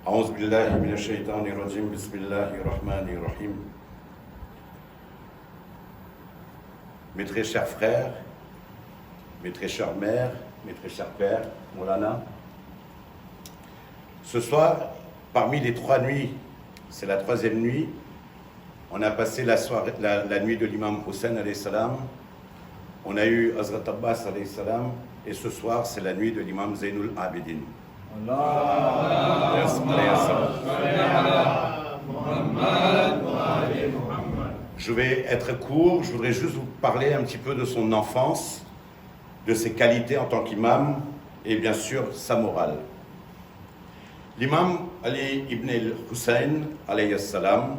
أعوذ بالله من الشيطان الرجيم بسم الله الرحمن الرحيم. Mes très chers frères, mes très chères mères, mes très chers pères, Moulana, ce soir, parmi les 3 nuits, c'est la 3e nuit, on a passé la nuit de l'imam Hussein alayhi salam, on a eu Hazrat Abbas alayhi salam, et ce soir, c'est la nuit de l'imam Zainul Abidin. Je vais être court, je voudrais juste vous parler un petit peu de son enfance, de ses qualités en tant qu'imam et bien sûr sa morale. L'imam Ali ibn al-Hussein alayhi salam,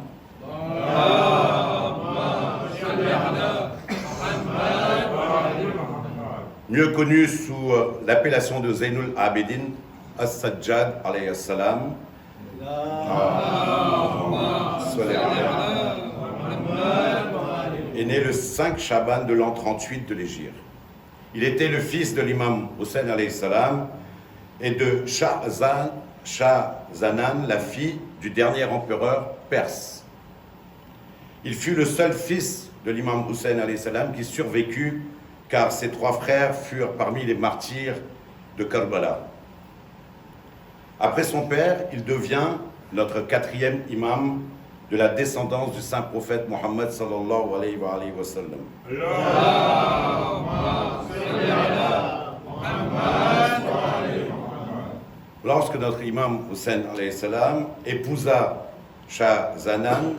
mieux connu sous l'appellation de Zainul Abidin As-Sajjad alayhi salam, est né le 5 Shaban de l'an 38 de l'Hégire. Il était le fils de l'imam Hussein alayhi salam et de Shah Zanan, la fille du dernier empereur perse. Il fut le seul fils de l'imam Hussein alayhi salam qui survécut, car ses 3 frères furent parmi les martyrs de Karbala. Après son père, il devient notre 4e imam de la descendance du saint prophète Mohammed sallallahu alayhi wa sallam. Lorsque notre imam Hussein alayhi salam épousa Shah Zanan,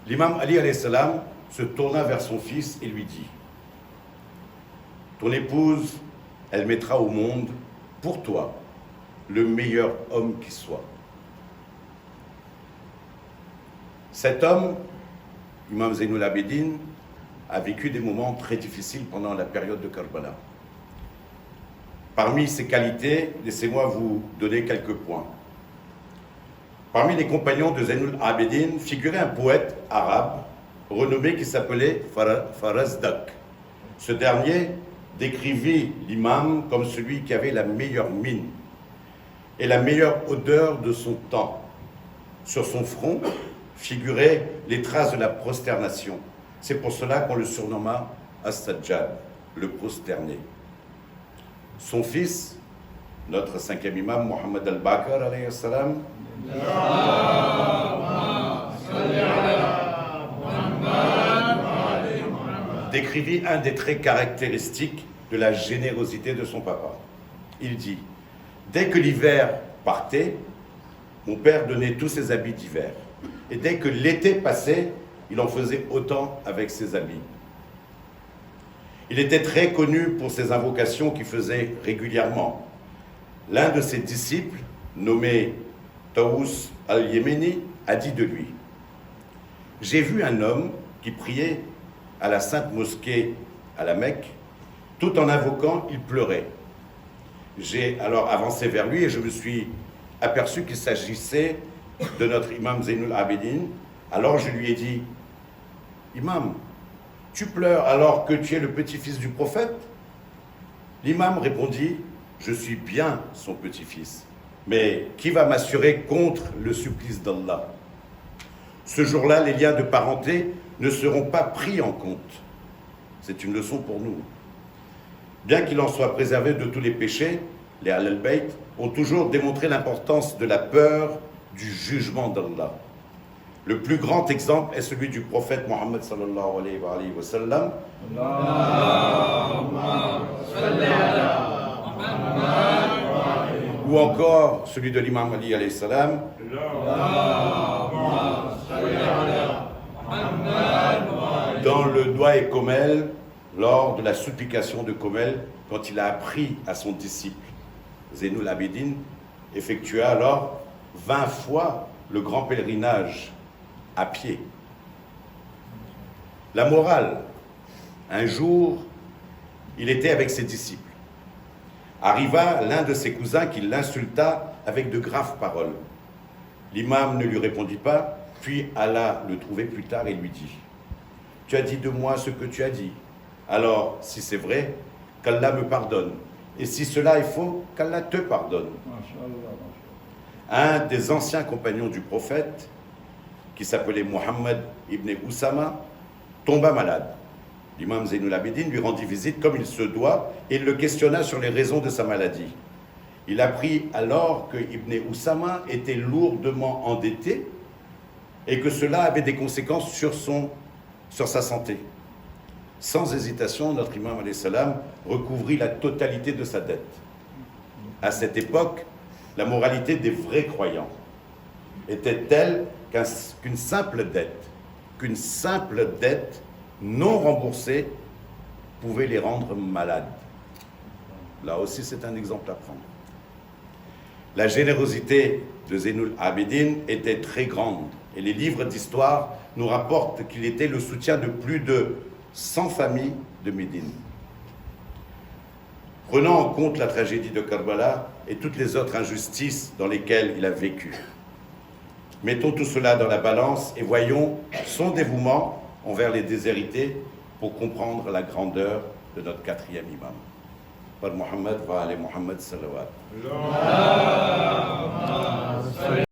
l'imam Ali alayhi salam se tourna vers son fils et lui dit: ton épouse, elle mettra au monde pour toi le meilleur homme qui soit. Cet homme, Imam Zainul Abidin, a vécu des moments très difficiles pendant la période de Karbala. Parmi ses qualités, laissez-moi vous donner quelques points. Parmi les compagnons de Zainul Abidin figurait un poète arabe renommé qui s'appelait Farazdak. Ce dernier décrivit l'imam comme celui qui avait la meilleure mine et la meilleure odeur de son temps. Sur son front figuraient les traces de la prosternation. C'est pour cela qu'on le surnomma As-Sajjad, le prosterné. Son fils, notre 5e imam, Mohammed al-Baqir, alayhi salam, décrivit un des traits caractéristiques de la générosité de son papa. Il dit: dès que l'hiver partait, mon père donnait tous ses habits d'hiver. Et dès que l'été passait, il en faisait autant avec ses habits. Il était très connu pour ses invocations qu'il faisait régulièrement. L'un de ses disciples, nommé Taous al-Yéméni, a dit de lui: j'ai vu un homme qui priait à la sainte mosquée à la Mecque, tout en invoquant, il pleurait. J'ai alors avancé vers lui et je me suis aperçu qu'il s'agissait de notre imam Zainul Abidin. Alors je lui ai dit: imam, tu pleures alors que tu es le petit-fils du prophète? L'imam répondit: je suis bien son petit-fils, mais qui va m'assurer contre le supplice d'Allah? Ce jour-là, les liens de parenté ne seront pas pris en compte. C'est une leçon pour nous. Bien qu'il en soit préservé de tous les péchés, les Ahl-al-Bayt ont toujours démontré l'importance de la peur du jugement d'Allah. Le plus grand exemple est celui du prophète Mohammed sallallahu alayhi wa sallam, ou encore celui de l'imam Ali alayhi salam, dans le doigt et Komel, lors de la supplication de Komel, quand il a appris à son disciple Zainul Abidin effectua alors 20 fois le grand pèlerinage à pied. La morale: un jour, il était avec ses disciples. Arriva l'un de ses cousins qui l'insulta avec de graves paroles. L'imam ne lui répondit pas, puis alla le trouver plus tard et lui dit: tu as dit de moi ce que tu as dit. Alors, si c'est vrai, qu'Allah me pardonne. Et si cela est faux, qu'Allah te pardonne. un des anciens compagnons du prophète, qui s'appelait Mohammed ibn Oussama, tomba malade. L'imam Zainul Abidin lui rendit visite comme il se doit et le questionna sur les raisons de sa maladie. Il apprit alors que Ibn Oussama était lourdement endetté et que cela avait des conséquences sur sa santé. Sans hésitation, notre imam alayhi salam recouvrit la totalité de sa dette. À cette époque, la moralité des vrais croyants était telle qu'une simple dette non remboursée pouvait les rendre malades. Là aussi, c'est un exemple à prendre. La générosité de Zainul Abidin était très grande et les livres d'histoire nous rapportent qu'il était le soutien de plus de 100 familles de Médine. Prenant en compte la tragédie de Karbala et toutes les autres injustices dans lesquelles il a vécu, mettons tout cela dans la balance et voyons son dévouement envers les déshérités pour comprendre la grandeur de notre quatrième imam. Par Mohammed wa ali Mohammed salawat.